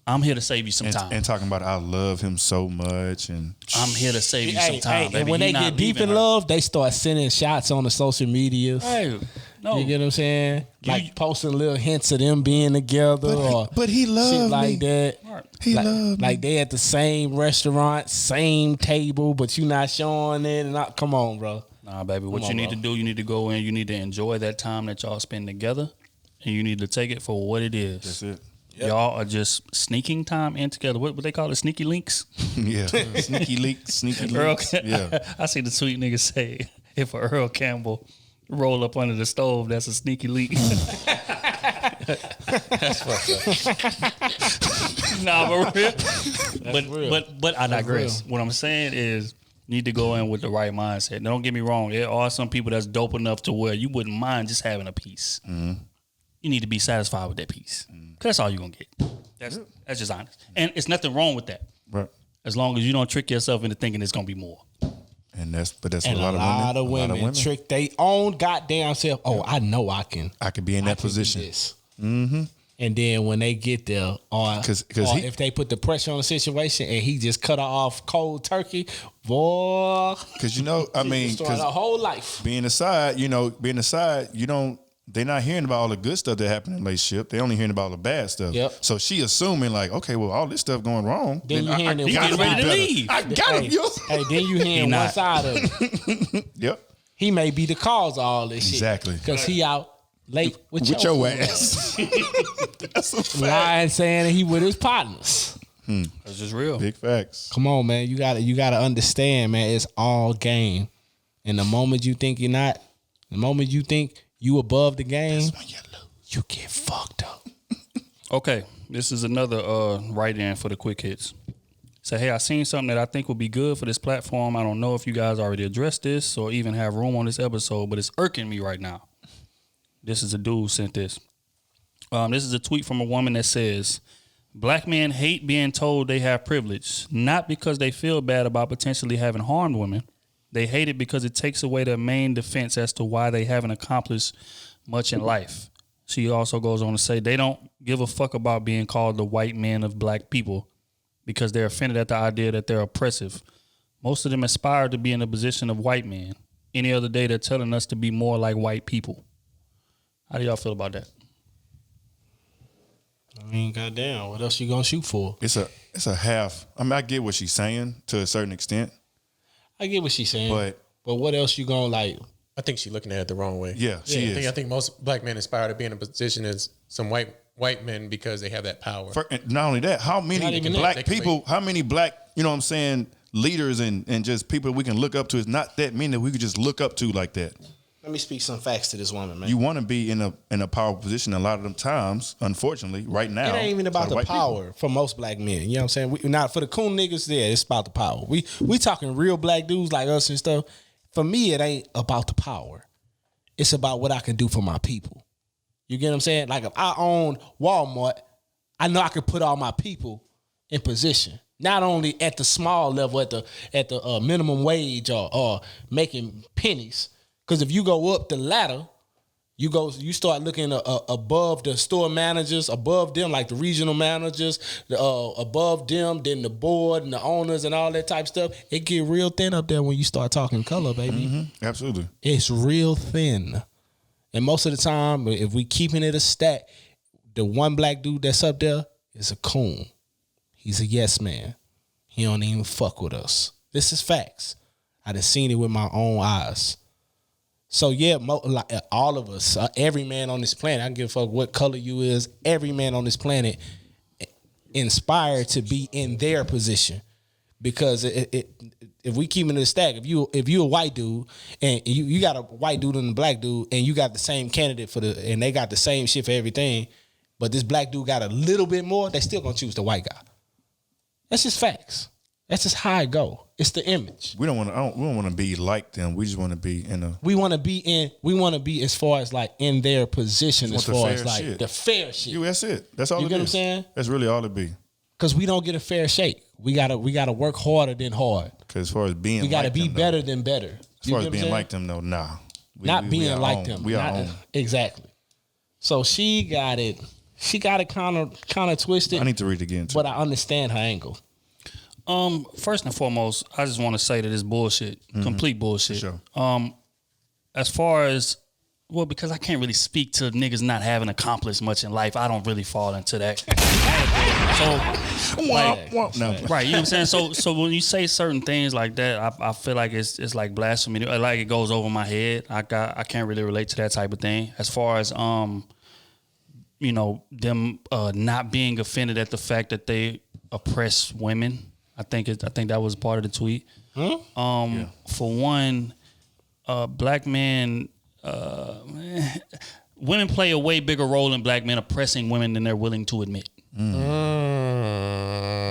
I'm here to save you some time. And talking about I love him so much, and I'm here to save you some time, baby. And when they get deep in love, they start sending shots on the social medias. Hey, no. You get what I'm saying? Like posting little hints of them being together, but he loved shit me. Like that. He loved me. Like they at the same restaurant, same table, but you not showing it. And come on, bro. Nah, baby. What you need to do, you need to go in. You need to enjoy that time that y'all spend together. And you need to take it for what it is. That's it. Yep. Y'all are just sneaking time in together. What they call it? Sneaky links? Yeah. Sneaky links. Yeah. I see the sweet nigga say, if a Earl Campbell roll up under the stove, that's a sneaky leak. That's fucked up. Nah, but real. But I digress. What I'm saying is, you need to go in with the right mindset. Now, don't get me wrong. There are some people that's dope enough to where you wouldn't mind just having a piece. Mm-hmm. You need to be satisfied with that piece. Because that's all you're going to get. That's just honest. And it's nothing wrong with that. Right. As long as you don't trick yourself into thinking it's going to be more. And that's a lot of women trick their own goddamn self. Oh, I know I can be in that position. This. Mm-hmm. And then when they get there, or if they put the pressure on the situation and he just cut her off cold turkey, boy. Because I mean, start her whole life. Being aside, you don't. They're not hearing about all the good stuff that happened in the relationship. They only hearing about all the bad stuff. Yep. So she assuming like, okay, well, all this stuff going wrong. Then you hearing You getting ready to leave. I got him, yo. Hey, then you hearing one side of it. Yep. He may be the cause of all this shit. Exactly. Because he out late with your ass. That's a fact. Lying, saying that he with his partners. That's just real. Big facts. Come on, man. You gotta understand, man. It's all game. And the moment you think you're not, the moment you think you above the game, you get fucked up. Okay, this is another write-in for the quick hits. Say, hey, I seen something that I think would be good for this platform. I don't know if you guys already addressed this or even have room on this episode, but it's irking me right now. This is a dude who sent this. This is a tweet from a woman that says, Black men hate being told they have privilege, not because they feel bad about potentially having harmed women. They hate it because it takes away their main defense as to why they haven't accomplished much in life. She also goes on to say they don't give a fuck about being called the white men of black people because they're offended at the idea that they're oppressive. Most of them aspire to be in the position of white men. Any other day they're telling us to be more like white people. How do y'all feel about that? I mean, goddamn, what else you gonna shoot for? It's a half. I mean, I get what she's saying to a certain extent. I get what she's saying, but what else you gonna like? I think she's looking at it the wrong way. Yeah, she is. I think most black men aspire to be in a position as some white men because they have that power. Not only that, how many black people, how many black, leaders and just people we can look up to is not that many that we could just look up to like that. Let me speak some facts to this woman, man. You want to be in a powerful position a lot of them times, unfortunately, right now. It ain't even about the power for most black men. You know what I'm saying? Not for the coon niggas, yeah, it's about the power. We talking real black dudes like us and stuff. For me, it ain't about the power. It's about what I can do for my people. You get what I'm saying? Like if I own Walmart, I know I can put all my people in position. Not only at the small level, at the minimum wage or making pennies. Because if you go up the ladder, you start looking above the store managers, above them, like the regional managers, above them, then the board and the owners and all that type of stuff. It get real thin up there when you start talking color, baby. Mm-hmm. Absolutely. It's real thin. And most of the time, if we keeping it a stack, the one black dude that's up there is a coon. He's a yes man. He don't even fuck with us. This is facts. I done seen it with my own eyes. So yeah, like all of us, every man on this planet, I don't give a fuck what color you is, every man on this planet inspired to be in their position. Because if we keep it in the stack, if you a white dude and you got a white dude and a black dude and you got the same candidate and they got the same shit for everything, but this black dude got a little bit more, they still gonna choose the white guy. That's just facts. That's just how it go. It's the image. We don't want to be like them. We just want to be in a. We want to be as far as like in their position, as far as like shit. The fair shit. That's it. That's all. You it get is. what I'm saying? That's really all it be. Because we don't get a fair shake. We gotta work harder than hard. Because as far as being, we gotta like be them, better than better. As far as being like them, though, nah. Not being like them. We are on. Exactly. So she got it. She got it kind of twisted. I need to read it again, too. But I understand her angle. First and foremost, I just want to say that it's bullshit, complete bullshit. For sure. As far as because I can't really speak to niggas not having accomplished much in life. I don't really fall into that. So, right, you know what I'm saying. So when you say certain things like that, I feel like it's like blasphemy. Like it goes over my head. I can't really relate to that type of thing. As far as them not being offended at the fact that they oppress women. I think that was part of the tweet. For one, black men, women play a way bigger role in black men oppressing women than they're willing to admit.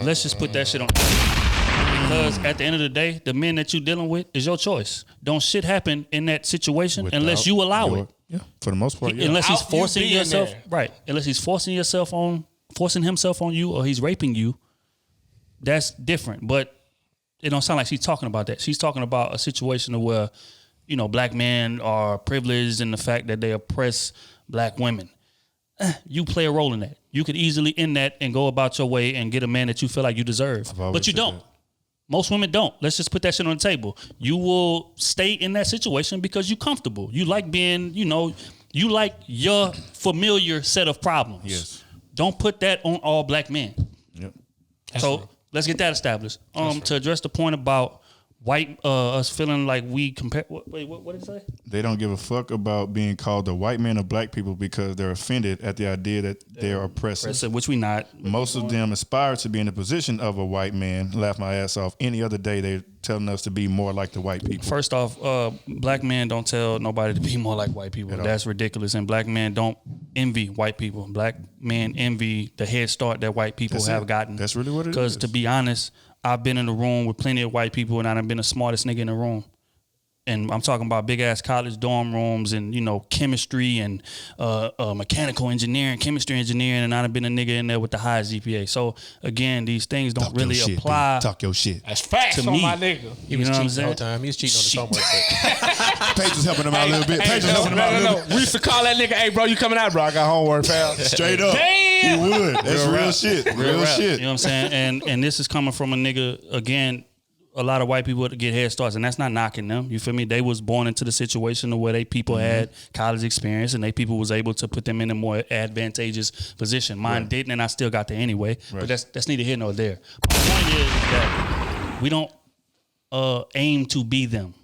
Let's just put that shit on. Because at the end of the day, the men that you're dealing with is your choice. Don't shit happen in that situation unless you allow it. Yeah, for the most part, yeah. Unless he's forcing yourself, right? Unless he's forcing himself on you, or he's raping you. That's different, but it don't sound like she's talking about that. She's talking about a situation where, black men are privileged in the fact that they oppress black women. you play a role in that. You could easily end that and go about your way and get a man that you feel like you deserve. But you don't. That. Most women don't. Let's just put that shit on the table. You will stay in that situation because you're comfortable. You like being, you like your familiar set of problems. Yes. Don't put that on all black men. Yep. So let's get that established. To address the point about white us feeling like we compare. Wait, what did it say? They don't give a fuck about being called the white man of black people because they're offended at the idea that they're oppressive. Which we not. Most of them aspire to be in the position of a white man. Laugh my ass off. Any other day, they're telling us to be more like the white people. First off, black men don't tell nobody to be more like white people. That's ridiculous. And black men don't envy white people. Black men envy the head start that white people have gotten. That's really what it is. Because to be honest, I've been in the room with plenty of white people, and I've been the smartest nigga in the room. And I'm talking about big ass college dorm rooms and, chemistry and mechanical engineering, chemistry engineering, and I've been a nigga in there with the highest GPA. GPA. So again, these things don't really apply. Talk your shit. That's facts to on me. My nigga. He was cheating the whole time. He was cheating on his homework. Paige was helping him out a little bit. Paige was helping him out a little bit. We used to call that nigga, hey, bro, you coming out, bro? I got homework, pal. Straight up. Damn. He would. That's real shit. Real shit. You know what I'm saying? And this is coming from a nigga, again, a lot of white people get head starts, and that's not knocking them. You feel me? They was born into the situation where they people had college experience, and they people was able to put them in a more advantageous position. Mine didn't, and I still got there anyway. But that's neither here nor there. My point is that we don't aim to be them.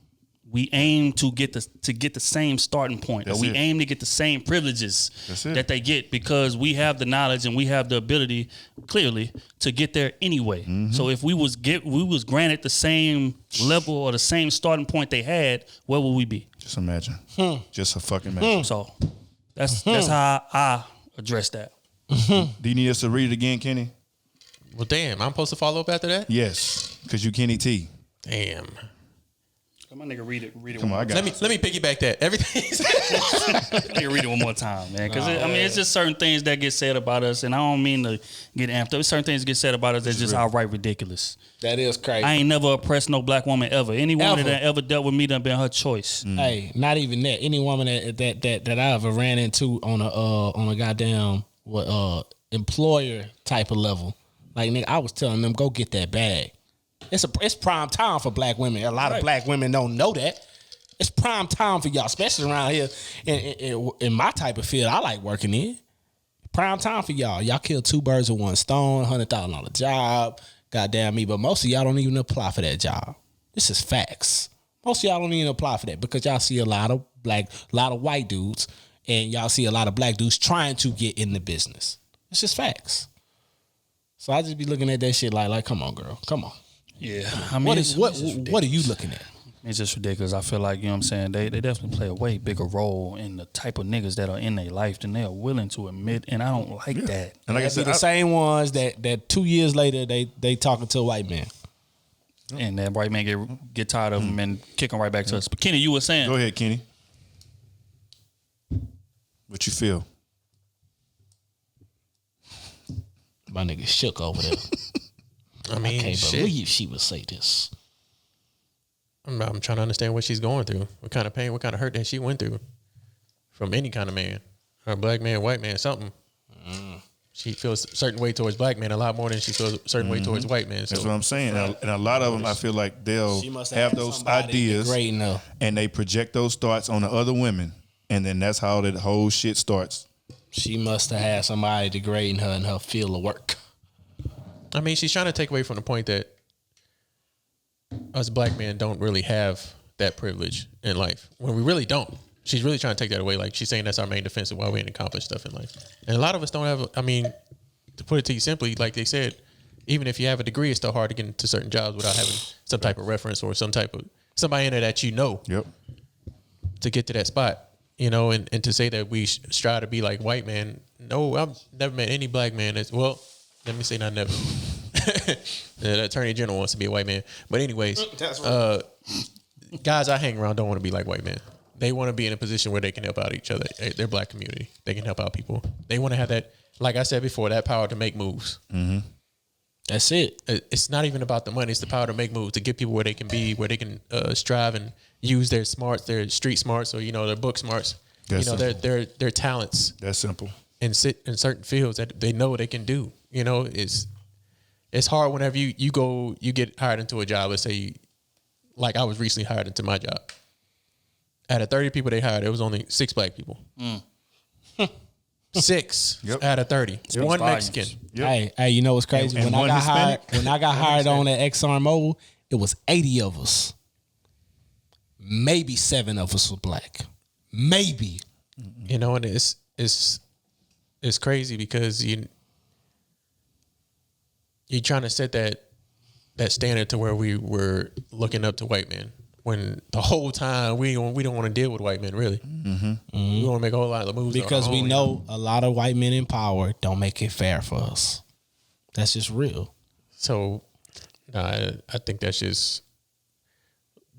We aim to get the same starting point, or we aim to get the same privileges that they get because we have the knowledge and we have the ability, clearly, to get there anyway. So if we was granted the same level or the same starting point they had, where would we be? Just imagine. Just a fucking imagine. So that's how I address that. Do you need us to read it again, Kenny? Well, damn, I'm supposed to follow up after that? Yes, because you Kenny T. Damn. My nigga, read it. Come on, let me piggyback that. Everything. Nigga, read it one more time, man. Because it's just certain things that get said about us, and I don't mean to get amped up. Certain things get said about us that's just outright ridiculous. That is crazy. I ain't never oppressed no black woman ever. Any woman that ever dealt with me done been her choice. Hey, not even that. Any woman that I ever ran into on a goddamn employer type of level, like nigga, I was telling them go get that bag. It's prime time for black women. A lot of black women don't know that. It's prime time for y'all, especially around here in my type of field I like working in. Prime time for y'all. Y'all kill two birds with one stone, $100,000 job. Goddamn me. But most of y'all don't even apply for that job. This is facts. Most of y'all don't even apply for that because y'all see a lot of white dudes and y'all see a lot of black dudes trying to get in the business. It's just facts. So I just be looking at that shit like come on, girl. Come on. Yeah, I mean, what are you looking at? It's just ridiculous. I feel like, you know what I'm saying, they definitely play a way bigger role in the type of niggas that are in their life than they are willing to admit, and I don't like that. And like I said, the same ones that 2 years later they talking to a white man. And that white man get tired of them and kick them right back to us. But Kenny, you were saying. Go ahead, Kenny. What you feel? My nigga shook over there. I mean, I can't believe she would say this. I'm trying to understand what she's going through. What kind of pain, what kind of hurt that she went through from any kind of man. Or black man, white man, something. She feels a certain way towards black men a lot more than she feels a certain way towards white men. So. That's what I'm saying. And a lot of them, I feel like they'll have those ideas and they project those thoughts on the other women. And then that's how the whole shit starts. She must have had somebody degrading her in her field of work. I mean, she's trying to take away from the point that us black men don't really have that privilege in life when we really don't. She's really trying to take that away. Like she's saying that's our main defense of why we ain't accomplished stuff in life. And a lot of us don't have, I mean, to put it to you simply, like they said, even if you have a degree, it's still hard to get into certain jobs without having some type of reference or some type of somebody in there that you know to get to that spot. You know, and to say that we strive to be like white man. No, I've never met any black man that's, well, let me say not never. The attorney general wants to be a white man. But anyways, guys I hang around don't want to be like white men. They want to be in a position where they can help out each other, their black community. They can help out people. They want to have that, like I said before, that power to make moves. Mm-hmm. That's it. It's not even about the money. It's the power to make moves, to get people where they can be, where they can strive and use their smarts, their street smarts, or, you know, their book smarts. That's their talents. That's simple. and sit in certain fields that they know they can do. You know, it's hard whenever you get hired into a job. Let's say, like I was recently hired into my job. Out of 30 people they hired, it was only 6 black people. 6 out of 30. Yep. One Mexican. Yep. Hey, you know what's crazy? And when I one got Hispanic? hired, on at ExxonMobil, it was 80 of us. Maybe 7 of us were black. Maybe. You know, and it's crazy because you're trying to set that standard to where we were looking up to white men when the whole time we don't want to deal with white men really. We want to make a whole lot of moves Because on our we own, know a lot of white men in power don't make it fair for us. That's just real. So, I think that's just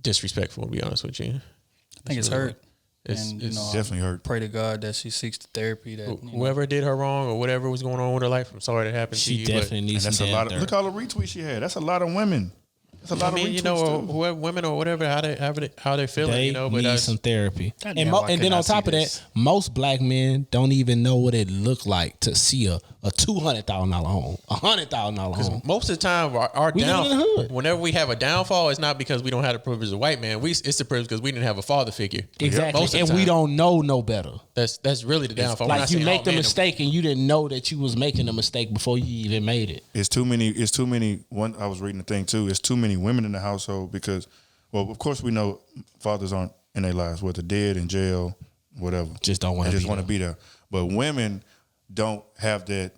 disrespectful. To be honest with you, I think it's hurt. It's definitely hurt. Pray to God that she seeks the therapy that whoever did her wrong or whatever was going on with her life. I'm sorry that happened to She you. definitely And needs that's some a damn lot of, therapy. look all the retweets she had. That's a lot of women. That's a lot I mean, of retweets you know, too. whoever women or whatever, how they feeling, They you know, but need some therapy. God And, damn, why and then couldn't on I top see of this? that, most black men don't even know what it looked like to see a $200,000 home, $100,000 home. most of the time, our We live in the downfall, hood. whenever we have a downfall, it's not because we don't have the privilege of white man. It's the privilege because we didn't have a father figure. Exactly. Most of And the we time. don't know no better. That's really the downfall. We're Like not you saying, make oh, the man, mistake and you didn't know that you was making a mistake before you even made it. It's too many. One, I was reading the thing too. It's too many women in the household because, well, of course we know fathers aren't in their lives, whether dead, in jail, whatever. Just don't wanna They just be want to there. be there. But women don't have that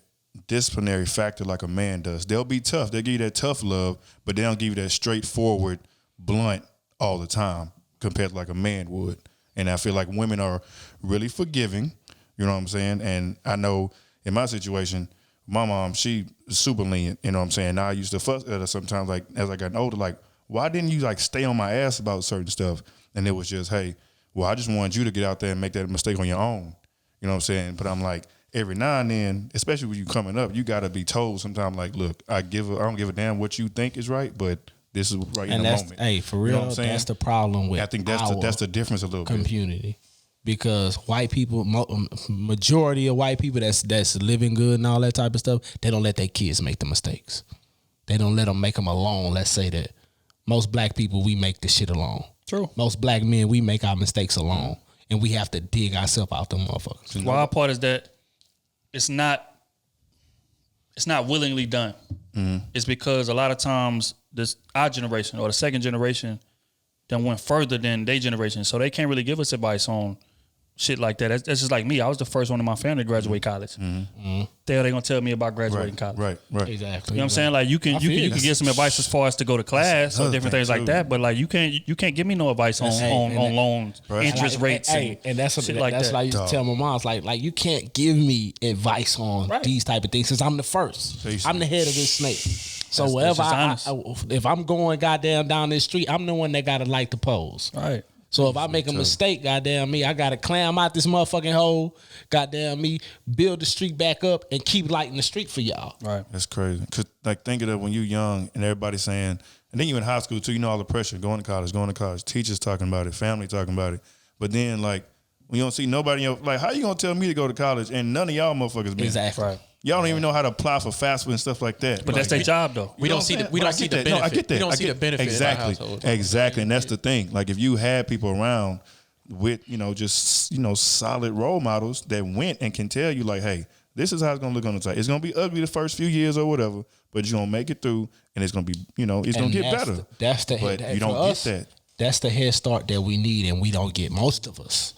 disciplinary factor like a man does. They'll be tough. They'll give you that tough love, but they don't give you that straightforward, blunt all the time compared to like a man would. And I feel like women are really forgiving. You know what I'm saying? And I know in my situation, my mom, she was super lenient. You know what I'm saying? Now I used to fuss at her sometimes, like as I got older, like, why didn't you like stay on my ass about certain stuff? And it was just, hey, well, I just wanted you to get out there and make that mistake on your own. You know what I'm saying? But I'm like, every now and then, especially when you coming up, you gotta be told sometimes, like, look, I don't give a damn what you think is right, but this is right in And the that's moment. hey, for You know real, what I'm saying? that's the problem with I think that's the difference a little bit. community. Because white people, majority of white people that's living good and all that type of stuff, they don't let their kids make the mistakes. They don't let them make them alone. Let's say that. Most black people, we make the shit alone. True. Most black men, we make our mistakes alone. And we have to dig ourselves out them motherfuckers. The wild part is that it's not willingly done. It's because a lot of times our generation or the second generation then went further than their generation, so they can't really give us advice on shit like that. That's just like me. I was the first one in my family to graduate college. They gonna tell me about graduating college. Right. Exactly. You know what I'm saying? Like you can get some advice as far as to go to class or another different thing, things like too. that, but like you can't give me no advice on loans, interest rates, and that's shit something like that's that. why I used to tell my mom, it's like you can't give me advice on these type of things since I'm the first. I'm the head of this snake. So That's wherever just if I'm going goddamn down this street, I'm the one that gotta light the poles. Right. So if I make a mistake, goddamn me, I gotta climb out this motherfucking hole, goddamn me, build the street back up and keep lighting the street for y'all. Right. That's crazy. Cause like think of that when you young and everybody saying, and then you in high school too, you know all the pressure, going to college, teachers talking about it, family talking about it. But then like when you don't see nobody else, like how you gonna tell me to go to college and none of y'all motherfuckers been? Exactly. Right. Y'all don't even know how to apply for FAFSA and stuff like that. But that's their job though. We don't see the benefit. No, I get that. We don't see the benefit in our Exactly. household. Exactly. And that's the thing. Like if you had people around with, just solid role models that went and can tell you like, hey, this is how it's gonna look on the side. It's gonna be ugly the first few years or whatever, but you're gonna make it through and it's gonna be, it's gonna get better. But you don't get that. That's the head start that we need, and we don't get. Most of us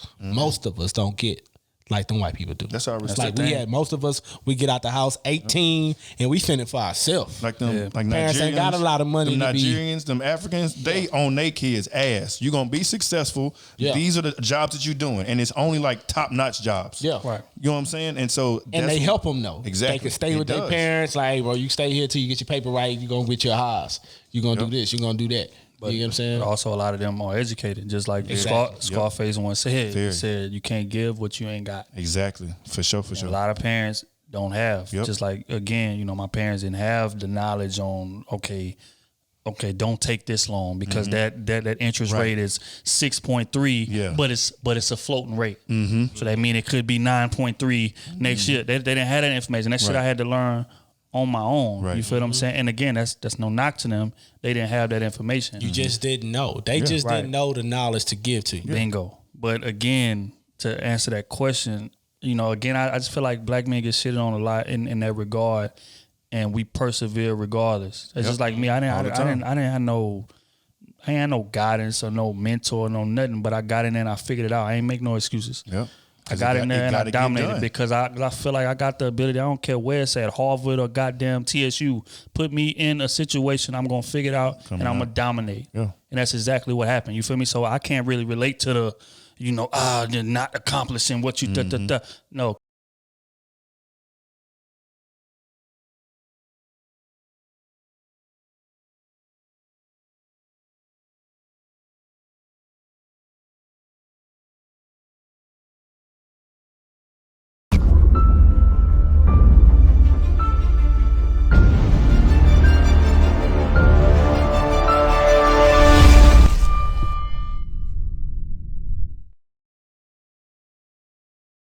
don't get like them white people do. That's our It's respect. like most of us, we get out the house 18 and we fending for ourselves. Like them, like Parents Nigerians, ain't got a lot of money them to be- Nigerians, them Africans, they own their kids' ass. You're gonna be successful. Yeah. These are the jobs that you're doing, and it's only like top notch jobs. Yeah. Right. You know what I'm saying? And so And they help them though. Exactly. They can stay It with their does. parents. Like, bro, you stay here till you get your paper right. You gonna get your house. You gonna do this. You gonna do that. But, you know what I'm saying? But also a lot of them are educated, just like Exactly. Scarface once said. Very. He said you can't give what you ain't got. Exactly. For sure. A lot of parents don't have. Yep. Just like again, my parents didn't have the knowledge on okay, don't take this loan because that interest rate is 6.3, but it's a floating rate. So that means it could be 9.3 next year. They didn't have that information. That shit I had to learn on my own. You feel what I'm saying? And again, that's no knock to them. They didn't have that information. You just didn't know. They just didn't know the knowledge to give to you. Bingo. But again, to answer that question, again, I just feel like black men get shitted on a lot in that regard, and we persevere regardless. It's just like me. I didn't have no guidance or no mentor, no nothing. But I got in there and I figured it out. I ain't make no excuses. Yep. I got in there and I dominated because I feel like I got the ability. I don't care where it's at, Harvard or goddamn TSU. Put me in a situation, I'm gonna figure it out and I'm gonna dominate. Yeah. And that's exactly what happened. You feel me? So I can't really relate to the, you're not accomplishing what you No,